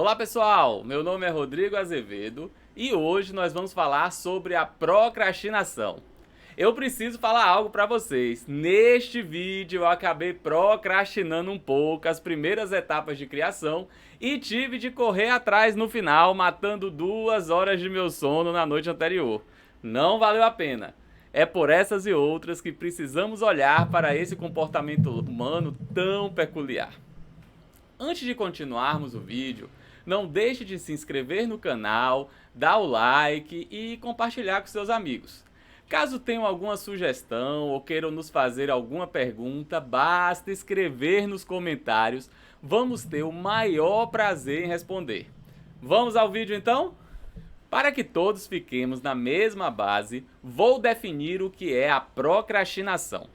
Olá pessoal, meu nome é Rodrigo Azevedo e hoje nós vamos falar sobre a procrastinação. Eu preciso falar algo para vocês. Neste vídeo eu acabei procrastinando um pouco as primeiras etapas de criação e tive de correr atrás no final, matando 2 horas de meu sono na noite anterior. Não valeu a pena. É por essas e outras que precisamos olhar para esse comportamento humano tão peculiar. Antes de continuarmos o vídeo, não deixe de se inscrever no canal, dar o like e compartilhar com seus amigos. Caso tenham alguma sugestão ou queiram nos fazer alguma pergunta, basta escrever nos comentários, vamos ter o maior prazer em responder. Vamos ao vídeo então? Para que todos fiquemos na mesma base, vou definir o que é a procrastinação.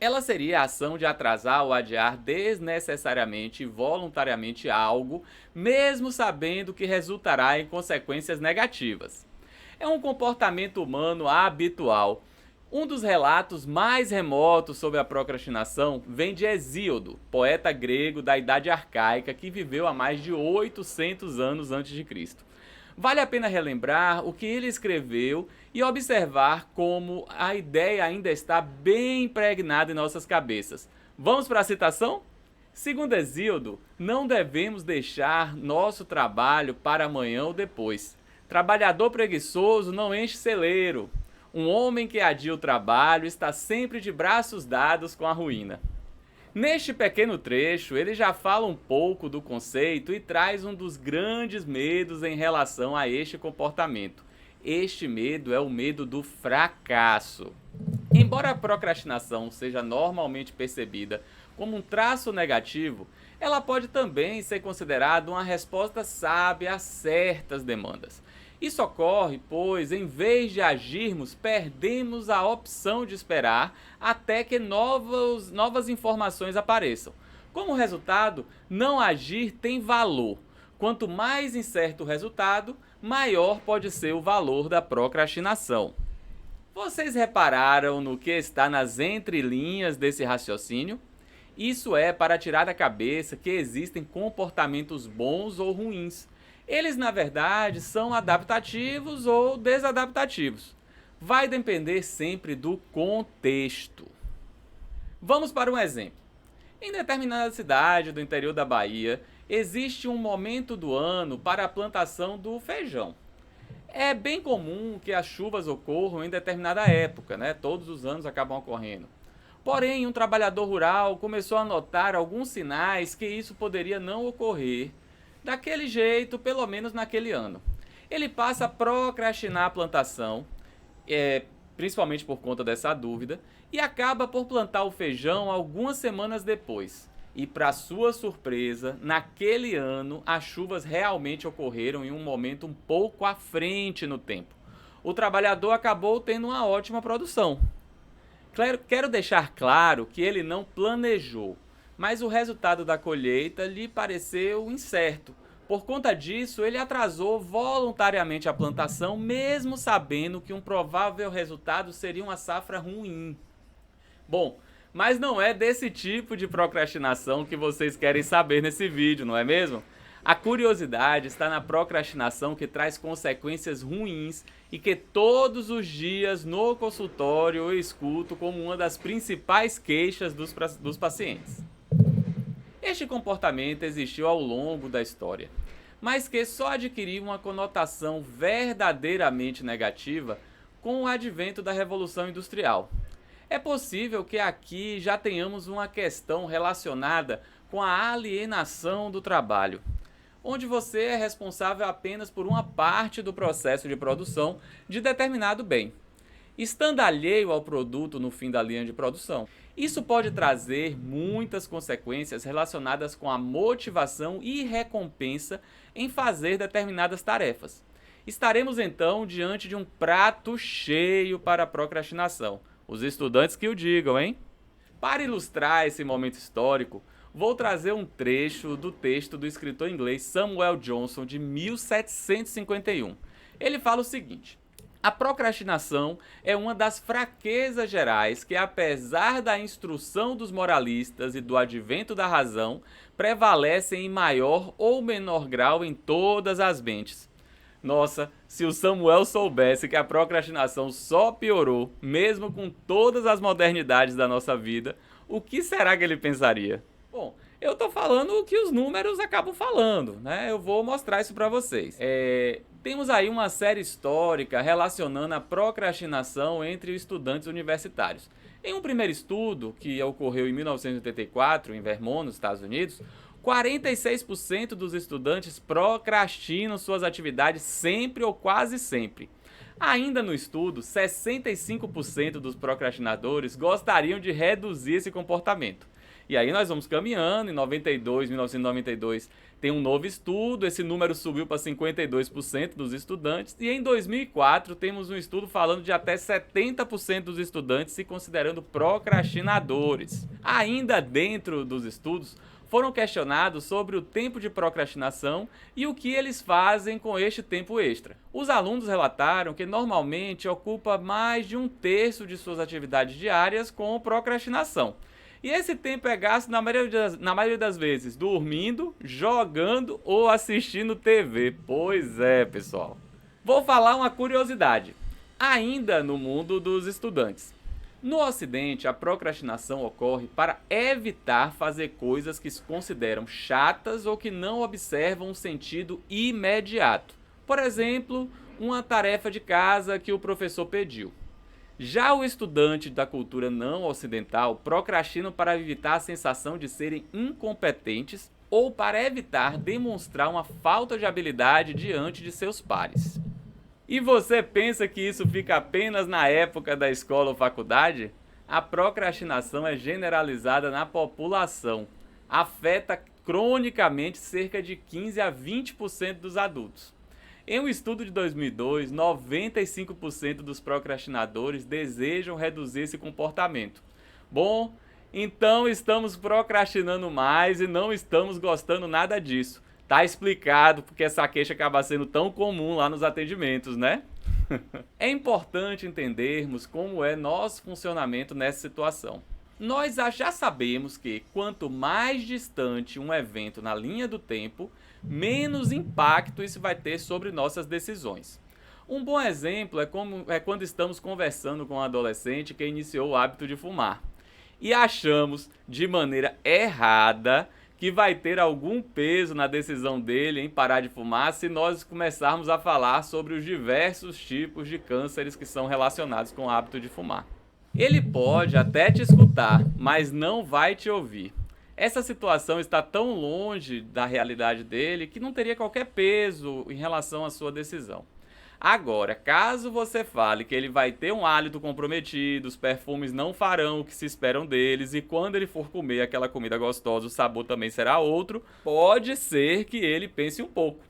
Ela seria a ação de atrasar ou adiar desnecessariamente e voluntariamente algo, mesmo sabendo que resultará em consequências negativas. É um comportamento humano habitual. Um dos relatos mais remotos sobre a procrastinação vem de Hesíodo, poeta grego da Idade Arcaica que viveu há mais de 800 anos antes de Cristo. Vale a pena relembrar o que ele escreveu e observar como a ideia ainda está bem impregnada em nossas cabeças. Vamos para a citação? Segundo Hesíodo, não devemos deixar nosso trabalho para amanhã ou depois. Trabalhador preguiçoso não enche celeiro. Um homem que adia o trabalho está sempre de braços dados com a ruína. Neste pequeno trecho, ele já fala um pouco do conceito e traz um dos grandes medos em relação a este comportamento. Este medo é o medo do fracasso. Embora a procrastinação seja normalmente percebida como um traço negativo, ela pode também ser considerada uma resposta sábia a certas demandas. Isso ocorre, pois, em vez de agirmos, perdemos a opção de esperar até que novas informações apareçam. Como resultado, não agir tem valor. Quanto mais incerto o resultado, maior pode ser o valor da procrastinação. Vocês repararam no que está nas entrelinhas desse raciocínio? Isso é para tirar da cabeça que existem comportamentos bons ou ruins. Eles, na verdade, são adaptativos ou desadaptativos. Vai depender sempre do contexto. Vamos para um exemplo. Em determinada cidade do interior da Bahia, existe um momento do ano para a plantação do feijão. É bem comum que as chuvas ocorram em determinada época, né? Todos os anos acabam ocorrendo. Porém, um trabalhador rural começou a notar alguns sinais que isso poderia não ocorrer daquele jeito, pelo menos naquele ano. Ele passa a procrastinar a plantação, principalmente por conta dessa dúvida, e acaba por plantar o feijão algumas semanas depois. E para sua surpresa, naquele ano as chuvas realmente ocorreram em um momento um pouco à frente no tempo. O trabalhador acabou tendo uma ótima produção. Quero deixar claro que ele não planejou, mas o resultado da colheita lhe pareceu incerto. Por conta disso, ele atrasou voluntariamente a plantação, mesmo sabendo que um provável resultado seria uma safra ruim. Bom, mas não é desse tipo de procrastinação que vocês querem saber nesse vídeo, não é mesmo? A curiosidade está na procrastinação que traz consequências ruins e que todos os dias no consultório eu escuto como uma das principais queixas dos pacientes. Este comportamento existiu ao longo da história, mas que só adquiriu uma conotação verdadeiramente negativa com o advento da Revolução Industrial. É possível que aqui já tenhamos uma questão relacionada com a alienação do trabalho, onde você é responsável apenas por uma parte do processo de produção de determinado bem, estando alheio ao produto no fim da linha de produção. Isso pode trazer muitas consequências relacionadas com a motivação e recompensa em fazer determinadas tarefas. Estaremos então diante de um prato cheio para a procrastinação. Os estudantes que o digam, hein? Para ilustrar esse momento histórico, vou trazer um trecho do texto do escritor inglês Samuel Johnson de 1751. Ele fala o seguinte: A procrastinação é uma das fraquezas gerais que, apesar da instrução dos moralistas e do advento da razão, prevalecem em maior ou menor grau em todas as mentes. Nossa, se o Samuel soubesse que a procrastinação só piorou, mesmo com todas as modernidades da nossa vida, o que será que ele pensaria? Bom, eu tô falando o que os números acabam falando, né? Eu vou mostrar isso para vocês. Temos aí uma série histórica relacionando a procrastinação entre estudantes universitários. Em um primeiro estudo, que ocorreu em 1984, em Vermont, nos Estados Unidos, 46% dos estudantes procrastinam suas atividades sempre ou quase sempre. Ainda no estudo, 65% dos procrastinadores gostariam de reduzir esse comportamento. E aí nós vamos caminhando, em 1992 tem um novo estudo, esse número subiu para 52% dos estudantes, e em 2004 temos um estudo falando de até 70% dos estudantes se considerando procrastinadores. Ainda dentro dos estudos, foram questionados sobre o tempo de procrastinação e o que eles fazem com este tempo extra. Os alunos relataram que normalmente ocupa mais de 1/3 de suas atividades diárias com procrastinação. E esse tempo é gasto, na maioria das vezes, dormindo, jogando ou assistindo TV. Pois é, pessoal. Vou falar uma curiosidade, ainda no mundo dos estudantes. No Ocidente, a procrastinação ocorre para evitar fazer coisas que se consideram chatas ou que não observam um sentido imediato. Por exemplo, uma tarefa de casa que o professor pediu. Já o estudante da cultura não ocidental procrastina para evitar a sensação de serem incompetentes ou para evitar demonstrar uma falta de habilidade diante de seus pares. E você pensa que isso fica apenas na época da escola ou faculdade? A procrastinação é generalizada na população. Afeta cronicamente cerca de 15 a 20% dos adultos. Em um estudo de 2002, 95% dos procrastinadores desejam reduzir esse comportamento. Bom, então estamos procrastinando mais e não estamos gostando nada disso. Tá explicado porque essa queixa acaba sendo tão comum lá nos atendimentos, né? É importante entendermos como é nosso funcionamento nessa situação. Nós já sabemos que quanto mais distante um evento na linha do tempo, menos impacto isso vai ter sobre nossas decisões. Um bom exemplo é quando estamos conversando com um adolescente que iniciou o hábito de fumar e achamos, de maneira errada, que vai ter algum peso na decisão dele em parar de fumar se nós começarmos a falar sobre os diversos tipos de cânceres que são relacionados com o hábito de fumar. Ele pode até te escutar, mas não vai te ouvir. Essa situação está tão longe da realidade dele que não teria qualquer peso em relação à sua decisão. Agora, caso você fale que ele vai ter um hálito comprometido, os perfumes não farão o que se esperam deles e quando ele for comer aquela comida gostosa, o sabor também será outro, pode ser que ele pense um pouco.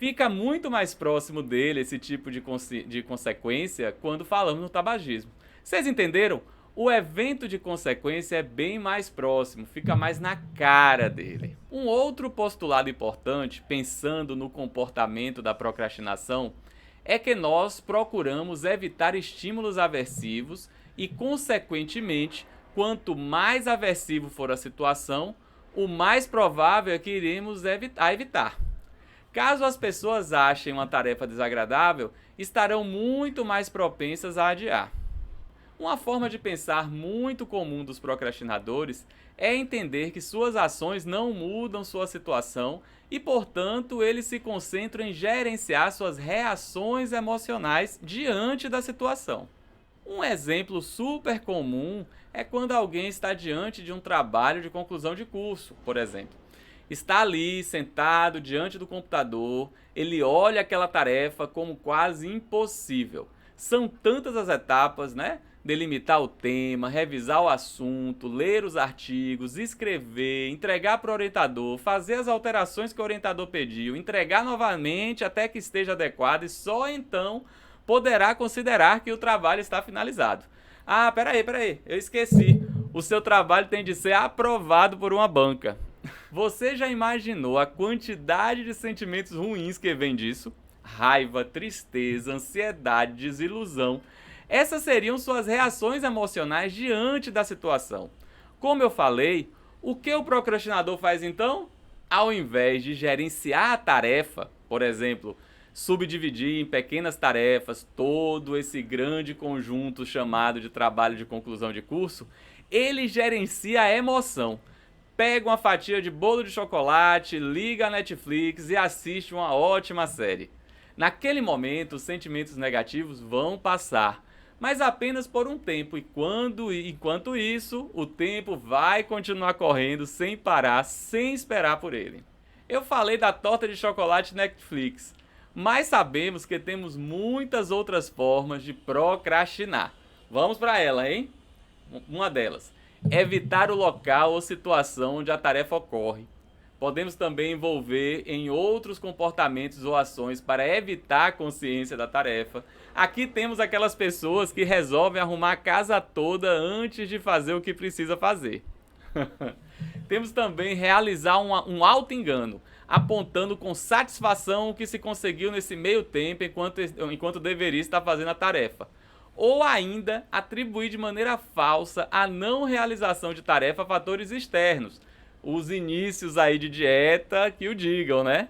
Fica muito mais próximo dele esse tipo de consequência quando falamos no tabagismo. Vocês entenderam? O evento de consequência é bem mais próximo, fica mais na cara dele. Um outro postulado importante, pensando no comportamento da procrastinação, é que nós procuramos evitar estímulos aversivos e, consequentemente, quanto mais aversivo for a situação, o mais provável é que iremos evitar. Caso as pessoas achem uma tarefa desagradável, estarão muito mais propensas a adiar. Uma forma de pensar muito comum dos procrastinadores é entender que suas ações não mudam sua situação e, portanto, eles se concentram em gerenciar suas reações emocionais diante da situação. Um exemplo super comum é quando alguém está diante de um trabalho de conclusão de curso, por exemplo. Está ali, sentado, diante do computador, ele olha aquela tarefa como quase impossível. São tantas as etapas, né? Delimitar o tema, revisar o assunto, ler os artigos, escrever, entregar para o orientador, fazer as alterações que o orientador pediu, entregar novamente até que esteja adequado e só então poderá considerar que o trabalho está finalizado. Ah, peraí, eu esqueci. O seu trabalho tem de ser aprovado por uma banca. Você já imaginou a quantidade de sentimentos ruins que vem disso? raiva, tristeza, ansiedade, desilusão. Essas seriam suas reações emocionais diante da situação. Como eu falei, o que o procrastinador faz então? Ao invés de gerenciar a tarefa, por exemplo, subdividir em pequenas tarefas todo esse grande conjunto chamado de trabalho de conclusão de curso, ele gerencia a emoção. Pega uma fatia de bolo de chocolate, liga a Netflix e assiste uma ótima série. Naquele momento, os sentimentos negativos vão passar, mas apenas por um tempo, enquanto isso, o tempo vai continuar correndo sem parar, sem esperar por ele. Eu falei da torta de chocolate Netflix, mas sabemos que temos muitas outras formas de procrastinar. Vamos para ela, hein? Uma delas, evitar o local ou situação onde a tarefa ocorre. Podemos também envolver em outros comportamentos ou ações para evitar a consciência da tarefa. Aqui temos aquelas pessoas que resolvem arrumar a casa toda antes de fazer o que precisa fazer. Temos também realizar um auto-engano, apontando com satisfação o que se conseguiu nesse meio tempo enquanto deveria estar fazendo a tarefa. Ou ainda atribuir de maneira falsa a não realização de tarefa a fatores externos. Os inícios aí de dieta que o digam, né?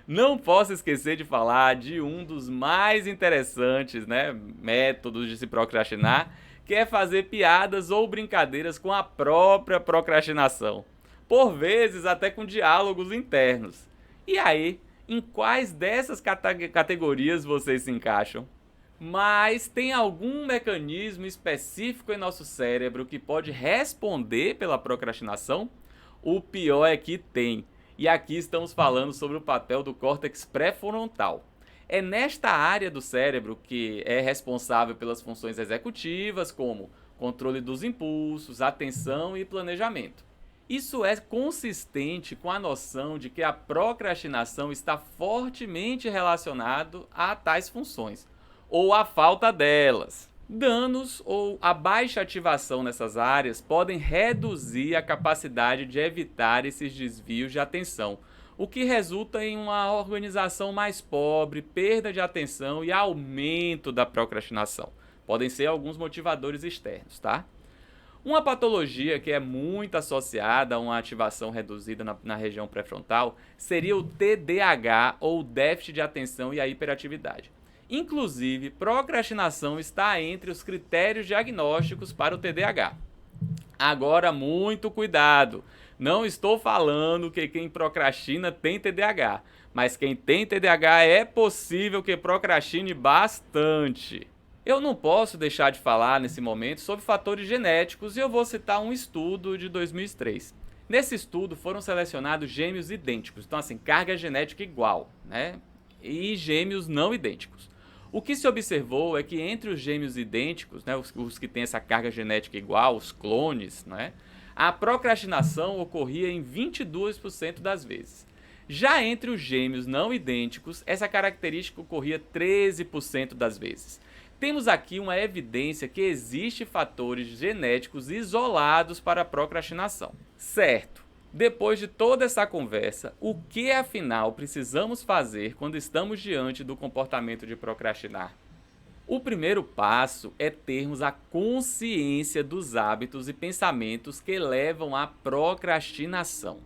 Não posso esquecer de falar de um dos mais interessantes, né, métodos de se procrastinar, que é fazer piadas ou brincadeiras com a própria procrastinação. Por vezes até com diálogos internos. E aí, em quais dessas categorias vocês se encaixam? Mas tem algum mecanismo específico em nosso cérebro que pode responder pela procrastinação? O pior é que tem. E aqui estamos falando sobre o papel do córtex pré-frontal. É nesta área do cérebro que é responsável pelas funções executivas, como controle dos impulsos, atenção e planejamento. Isso é consistente com a noção de que a procrastinação está fortemente relacionado a tais funções, ou a falta delas. Danos ou a baixa ativação nessas áreas podem reduzir a capacidade de evitar esses desvios de atenção, o que resulta em uma organização mais pobre, perda de atenção e aumento da procrastinação. Podem ser alguns motivadores externos, tá? Uma patologia que é muito associada a uma ativação reduzida na região pré-frontal seria o TDAH, ou déficit de atenção e a hiperatividade. Inclusive, procrastinação está entre os critérios diagnósticos para o TDAH. Agora, muito cuidado! Não estou falando que quem procrastina tem TDAH, mas quem tem TDAH é possível que procrastine bastante. Eu não posso deixar de falar nesse momento sobre fatores genéticos e eu vou citar um estudo de 2003. Nesse estudo foram selecionados gêmeos idênticos, então assim, carga genética igual, né? E gêmeos não idênticos. O que se observou é que entre os gêmeos idênticos, né, os que têm essa carga genética igual, os clones, né, a procrastinação ocorria em 22% das vezes. Já entre os gêmeos não idênticos, essa característica ocorria 13% das vezes. Temos aqui uma evidência que existem fatores genéticos isolados para a procrastinação. Certo. Depois de toda essa conversa, o que afinal precisamos fazer quando estamos diante do comportamento de procrastinar? O primeiro passo é termos a consciência dos hábitos e pensamentos que levam à procrastinação.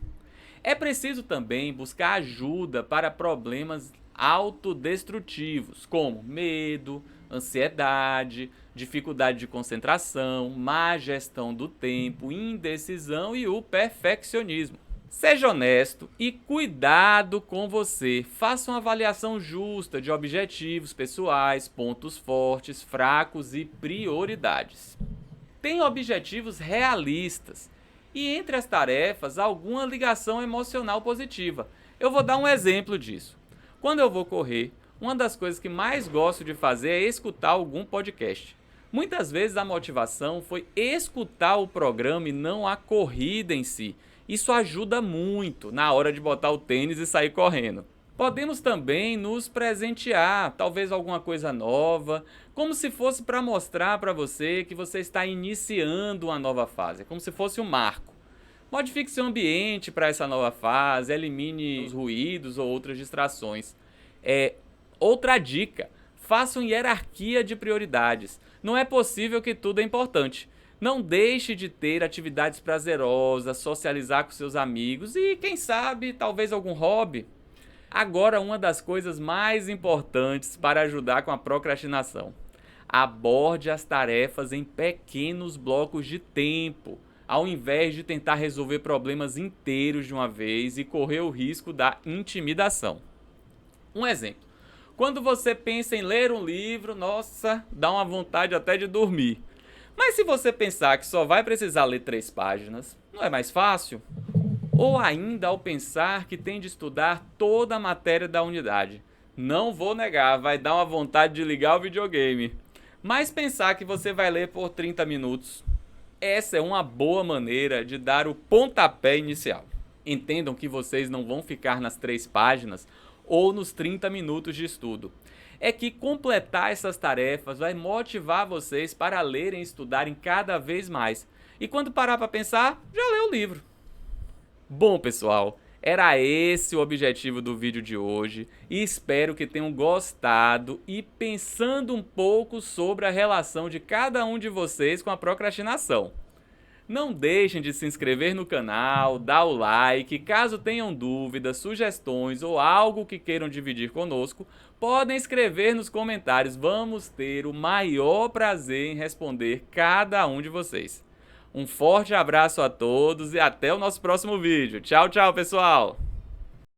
É preciso também buscar ajuda para problemas autodestrutivos, como medo, ansiedade, dificuldade de concentração, má gestão do tempo, indecisão e o perfeccionismo. Seja honesto e cuidado com você. Faça uma avaliação justa de objetivos pessoais, pontos fortes, fracos e prioridades. Tenha objetivos realistas e entre as tarefas alguma ligação emocional positiva. Eu vou dar um exemplo disso. Quando eu vou correr, uma das coisas que mais gosto de fazer é escutar algum podcast. Muitas vezes a motivação foi escutar o programa e não a corrida em si. Isso ajuda muito na hora de botar o tênis e sair correndo. Podemos também nos presentear, talvez alguma coisa nova, como se fosse para mostrar para você que você está iniciando uma nova fase, como se fosse um marco. Modifique seu ambiente para essa nova fase, elimine os ruídos ou outras distrações. Outra dica, façam hierarquia de prioridades. Não é possível que tudo é importante. Não deixe de ter atividades prazerosas, socializar com seus amigos e, quem sabe, talvez algum hobby. Agora, uma das coisas mais importantes para ajudar com a procrastinação. Aborde as tarefas em pequenos blocos de tempo, ao invés de tentar resolver problemas inteiros de uma vez e correr o risco da intimidação. Um exemplo. Quando você pensa em ler um livro, nossa, dá uma vontade até de dormir. Mas se você pensar que só vai precisar ler 3 páginas, não é mais fácil? Ou ainda ao pensar que tem de estudar toda a matéria da unidade. Não vou negar, vai dar uma vontade de ligar o videogame. Mas pensar que você vai ler por 30 minutos, essa é uma boa maneira de dar o pontapé inicial. Entendam que vocês não vão ficar nas 3 páginas ou nos 30 minutos de estudo. É que completar essas tarefas vai motivar vocês para lerem e estudarem cada vez mais. E quando parar para pensar, já leu o livro. Bom, pessoal, era esse o objetivo do vídeo de hoje e espero que tenham gostado e pensando um pouco sobre a relação de cada um de vocês com a procrastinação. Não deixem de se inscrever no canal, dar o like, caso tenham dúvidas, sugestões ou algo que queiram dividir conosco, podem escrever nos comentários, vamos ter o maior prazer em responder cada um de vocês. Um forte abraço a todos e até o nosso próximo vídeo. Tchau, tchau, pessoal!